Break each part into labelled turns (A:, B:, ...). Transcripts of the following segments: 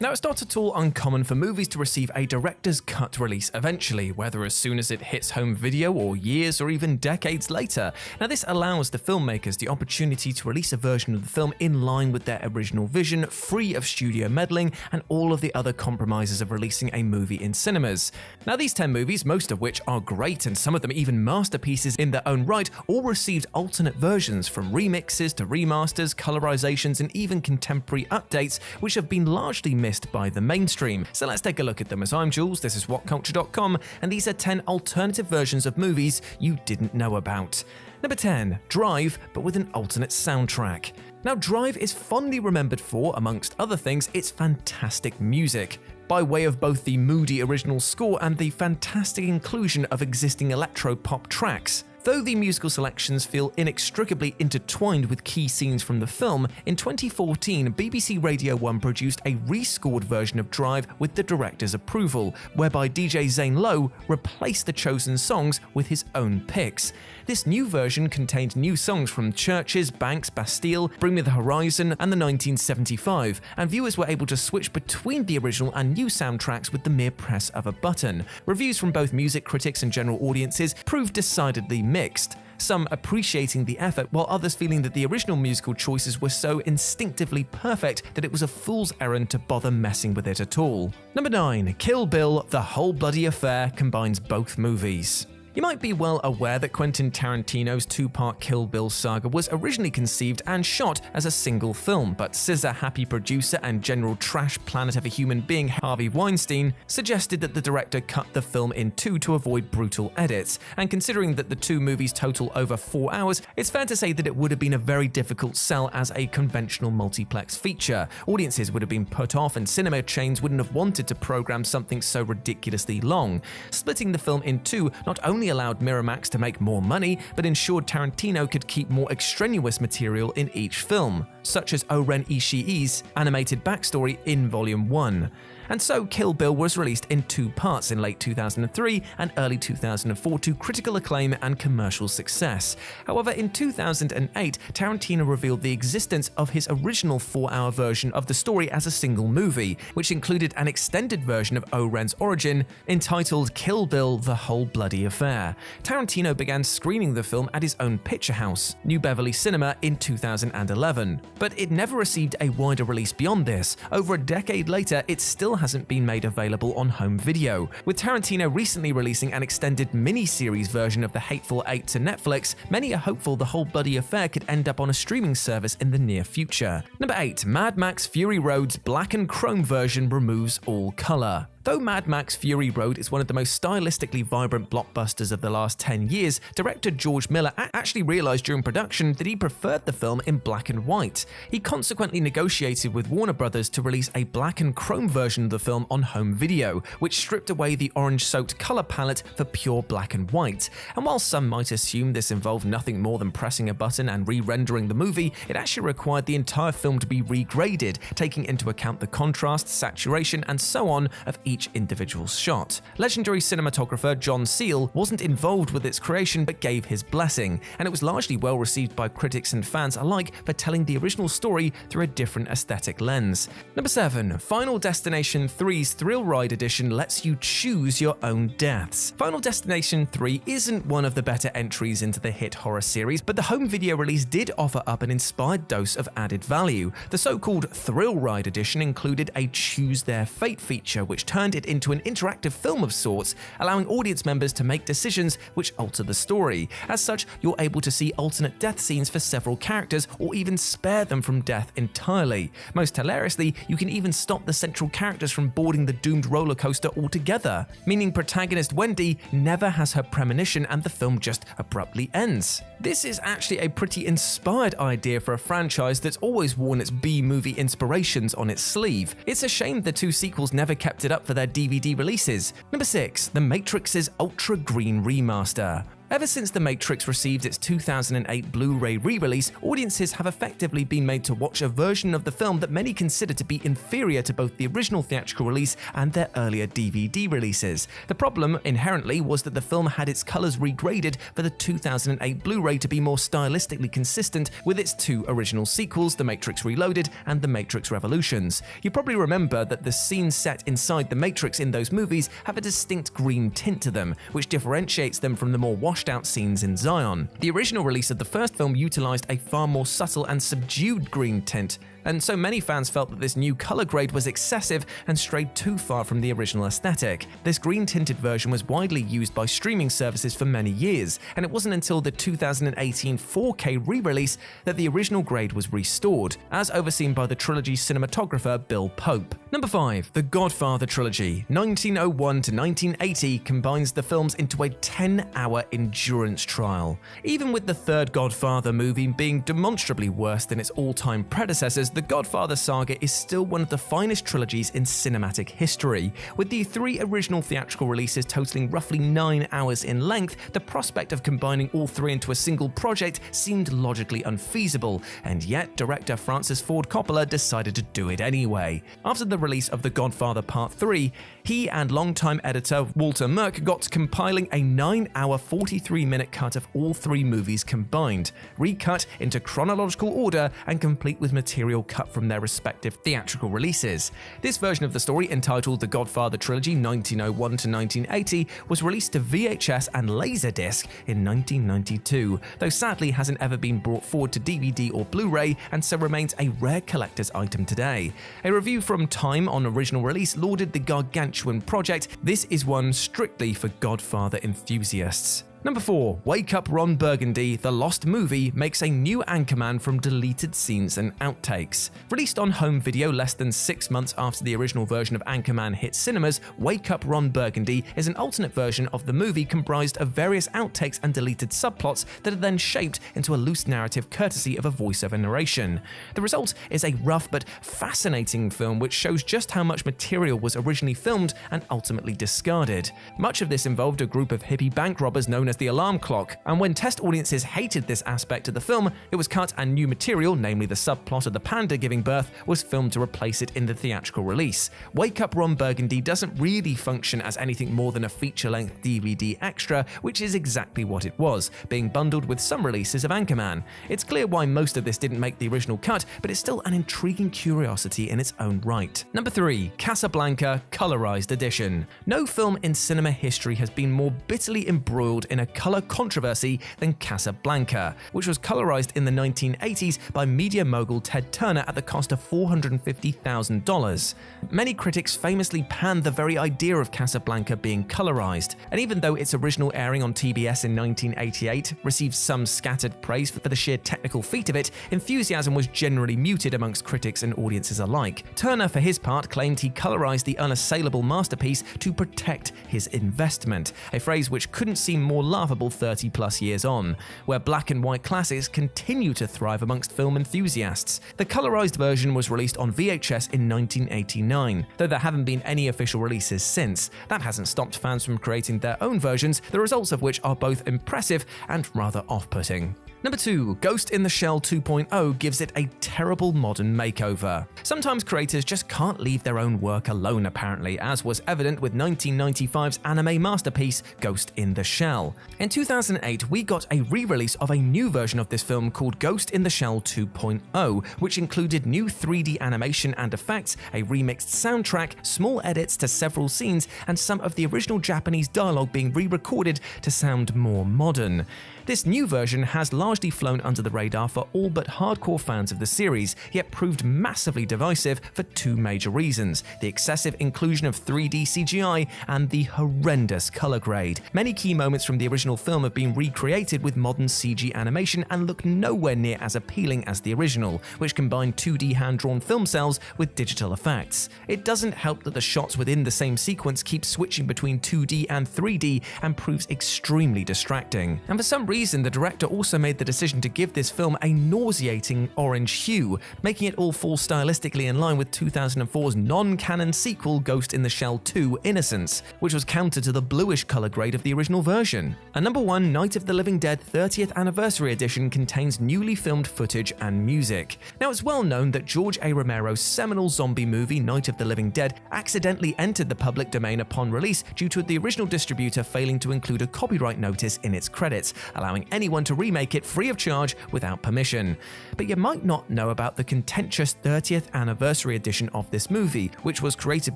A: Now, it's not at all uncommon for movies to receive a director's cut release eventually, whether as soon as it hits home video or years or even decades later. Now, this allows the filmmakers the opportunity to release a version of the film in line with their original vision, free of studio meddling and all of the other compromises of releasing a movie in cinemas. Now, these 10 movies, most of which are great and some of them even masterpieces in their own right, all received alternate versions, from remixes to remasters, colorizations and even contemporary updates, which have been largely missed by the mainstream. So let's take a look at them. As I'm Jules, this is Whatculture.com, and these are 10 alternative versions of movies you didn't know about. Number 10, Drive, but with an alternate soundtrack. Now, Drive is fondly remembered for, amongst other things, its fantastic music, by way of both the moody original score and the fantastic inclusion of existing electro-pop tracks. Though the musical selections feel inextricably intertwined with key scenes from the film, in 2014, BBC Radio 1 produced a rescored version of Drive with the director's approval, whereby DJ Zane Lowe replaced the chosen songs with his own picks. This new version contained new songs from Churches, Banks, Bastille, Bring Me the Horizon, and the 1975, and viewers were able to switch between the original and new soundtracks with the mere press of a button. Reviews from both music critics and general audiences proved decidedly mixed, some appreciating the effort while others feeling that the original musical choices were so instinctively perfect that it was a fool's errand to bother messing with it at all. Number 9, Kill Bill, The Whole Bloody Affair combines both movies. You might be well aware that Quentin Tarantino's two-part Kill Bill saga was originally conceived and shot as a single film, but scissor-happy producer and general trash planet of a human being Harvey Weinstein suggested that the director cut the film in two to avoid brutal edits, and considering that the two movies total over 4 hours, it's fair to say that it would have been a very difficult sell as a conventional multiplex feature. Audiences would have been put off and cinema chains wouldn't have wanted to program something so ridiculously long. Splitting the film in two not only allowed Miramax to make more money, but ensured Tarantino could keep more extraneous material in each film, such as O-Ren Ishii's animated backstory in Volume 1. And so Kill Bill was released in 2 parts in late 2003 and early 2004 to critical acclaim and commercial success. However, in 2008, Tarantino revealed the existence of his original 4-hour version of the story as a single movie, which included an extended version of O-Ren's origin entitled Kill Bill, The Whole Bloody Affair. Tarantino began screening the film at his own picture house, New Beverly Cinema, in 2011. But it never received a wider release beyond this. Over a decade later, it still hasn't been made available on home video, with Tarantino recently releasing an extended mini-series version of The Hateful Eight to Netflix. Many are hopeful The Whole Bloody Affair could end up on a streaming service in the near future. Number 8, Mad Max Fury Road's black and chrome version removes all color. Though Mad Max Fury Road is one of the most stylistically vibrant blockbusters of the last 10 years, director George Miller actually realized during production that he preferred the film in black and white. He consequently negotiated with Warner Brothers to release a black and chrome version of the film on home video, which stripped away the orange-soaked color palette for pure black and white. And while some might assume this involved nothing more than pressing a button and re-rendering the movie, it actually required the entire film to be regraded, taking into account the contrast, saturation, and so on of each individual shot. Legendary cinematographer John Seale wasn't involved with its creation but gave his blessing, and it was largely well received by critics and fans alike for telling the original story through a different aesthetic lens. Number 7, Final Destination 3's Thrill Ride Edition lets you choose your own deaths. Final Destination 3 isn't one of the better entries into the hit horror series, but the home video release did offer up an inspired dose of added value. The so-called Thrill Ride Edition included a Choose Their Fate feature, which turned it into an interactive film of sorts, allowing audience members to make decisions which alter the story. As such, you're able to see alternate death scenes for several characters or even spare them from death entirely. Most hilariously, you can even stop the central characters from boarding the doomed roller coaster altogether, meaning protagonist Wendy never has her premonition and the film just abruptly ends. This is actually a pretty inspired idea for a franchise that's always worn its B-movie inspirations on its sleeve. It's a shame the 2 sequels never kept it up for their DVD releases. Number 6, The Matrix's Ultra Green Remaster. Ever since The Matrix received its 2008 Blu-ray re-release, audiences have effectively been made to watch a version of the film that many consider to be inferior to both the original theatrical release and their earlier DVD releases. The problem, inherently, was that the film had its colors regraded for the 2008 Blu-ray to be more stylistically consistent with its two original sequels, The Matrix Reloaded and The Matrix Revolutions. You probably remember that the scenes set inside The Matrix in those movies have a distinct green tint to them, which differentiates them from the more washed-out scenes in Zion. The original release of the first film utilized a far more subtle and subdued green tint, and so many fans felt that this new color grade was excessive and strayed too far from the original aesthetic. This green-tinted version was widely used by streaming services for many years, and it wasn't until the 2018 4K re-release that the original grade was restored, as overseen by the trilogy's cinematographer Bill Pope. Number 5. The Godfather Trilogy, 1901 to 1980, combines the films into a 10-hour endurance trial. Even with the third Godfather movie being demonstrably worse than its all-time predecessors, the Godfather saga is still one of the finest trilogies in cinematic history. With the 3 original theatrical releases totaling roughly 9 hours in length, the prospect of combining all 3 into a single project seemed logically unfeasible, and yet director Francis Ford Coppola decided to do it anyway. After the release of The Godfather Part 3, he and longtime editor Walter Murch got compiling a 9-hour 43-minute cut of all 3 movies combined, recut into chronological order and complete with material cut from their respective theatrical releases. This version of the story, entitled The Godfather Trilogy 1901 to 1980, was released to VHS and Laserdisc in 1992, though sadly hasn't ever been brought forward to DVD or Blu-ray, and so remains a rare collector's item today. A review from Time on original release lauded the gargantuan project. This is one strictly for Godfather enthusiasts. Number 4. Wake Up Ron Burgundy, The Lost Movie makes a new Anchorman from deleted scenes and outtakes. Released on home video less than 6 months after the original version of Anchorman hit cinemas, Wake Up Ron Burgundy is an alternate version of the movie comprised of various outtakes and deleted subplots that are then shaped into a loose narrative courtesy of a voiceover narration. The result is a rough but fascinating film which shows just how much material was originally filmed and ultimately discarded. Much of this involved a group of hippie bank robbers known as the Alarm Clock, and when test audiences hated this aspect of the film, it was cut and new material, namely the subplot of the panda giving birth, was filmed to replace it in the theatrical release. Wake Up Ron Burgundy doesn't really function as anything more than a feature-length DVD extra, which is exactly what it was, being bundled with some releases of Anchorman. It's clear why most of this didn't make the original cut, but it's still an intriguing curiosity in its own right. Number 3. Casablanca Colorized Edition. No film in cinema history has been more bitterly embroiled in a color controversy than Casablanca, which was colorized in the 1980s by media mogul Ted Turner at the cost of $450,000. Many critics famously panned the very idea of Casablanca being colorized, and even though its original airing on TBS in 1988 received some scattered praise for the sheer technical feat of it, enthusiasm was generally muted amongst critics and audiences alike. Turner, for his part, claimed he colorized the unassailable masterpiece to protect his investment, a phrase which couldn't seem more laughable 30-plus years on, where black and white classics continue to thrive amongst film enthusiasts. The colorized version was released on VHS in 1989, though there haven't been any official releases since. That hasn't stopped fans from creating their own versions, the results of which are both impressive and rather off-putting. Number 2. Ghost in the Shell 2.0 gives it a terrible modern makeover. Sometimes creators just can't leave their own work alone apparently, as was evident with 1995's anime masterpiece Ghost in the Shell. In 2008, we got a re-release of a new version of this film called Ghost in the Shell 2.0, which included new 3D animation and effects, a remixed soundtrack, small edits to several scenes, and some of the original Japanese dialogue being re-recorded to sound more modern. This new version has largely flown under the radar for all but hardcore fans of the series, yet proved massively divisive for 2 major reasons: the excessive inclusion of 3D CGI and the horrendous color grade. Many key moments from the original film have been recreated with modern CG animation and look nowhere near as appealing as the original, which combined 2D hand-drawn film cells with digital effects. It doesn't help that the shots within the same sequence keep switching between 2D and 3D and proves extremely distracting. And for some reason, reason, the director also made the decision to give this film a nauseating orange hue, making it all fall stylistically in line with 2004's non-canon sequel Ghost in the Shell 2: Innocence, which was counter to the bluish color grade of the original version. And number 1, Night of the Living Dead 30th Anniversary Edition contains newly filmed footage and music. Now, it's well known that George A. Romero's seminal zombie movie Night of the Living Dead accidentally entered the public domain upon release due to the original distributor failing to include a copyright notice in its credits, allowing anyone to remake it free of charge without permission. But you might not know about the contentious 30th Anniversary Edition of this movie, which was created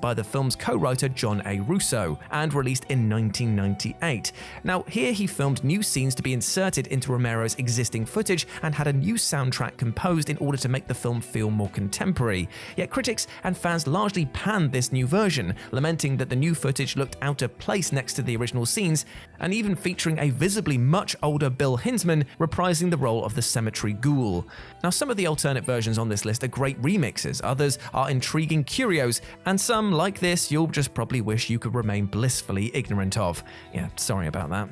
A: by the film's co-writer John A. Russo and released in 1998. Now, here he filmed new scenes to be inserted into Romero's existing footage and had a new soundtrack composed in order to make the film feel more contemporary. Yet critics and fans largely panned this new version, lamenting that the new footage looked out of place next to the original scenes, and even featuring a visibly much older Bill Hinzman reprising the role of the cemetery ghoul. Now, some of the alternate versions on this list are great remixes, others are intriguing curios, and some, like this, you'll just probably wish you could remain blissfully ignorant of. Yeah, sorry about that.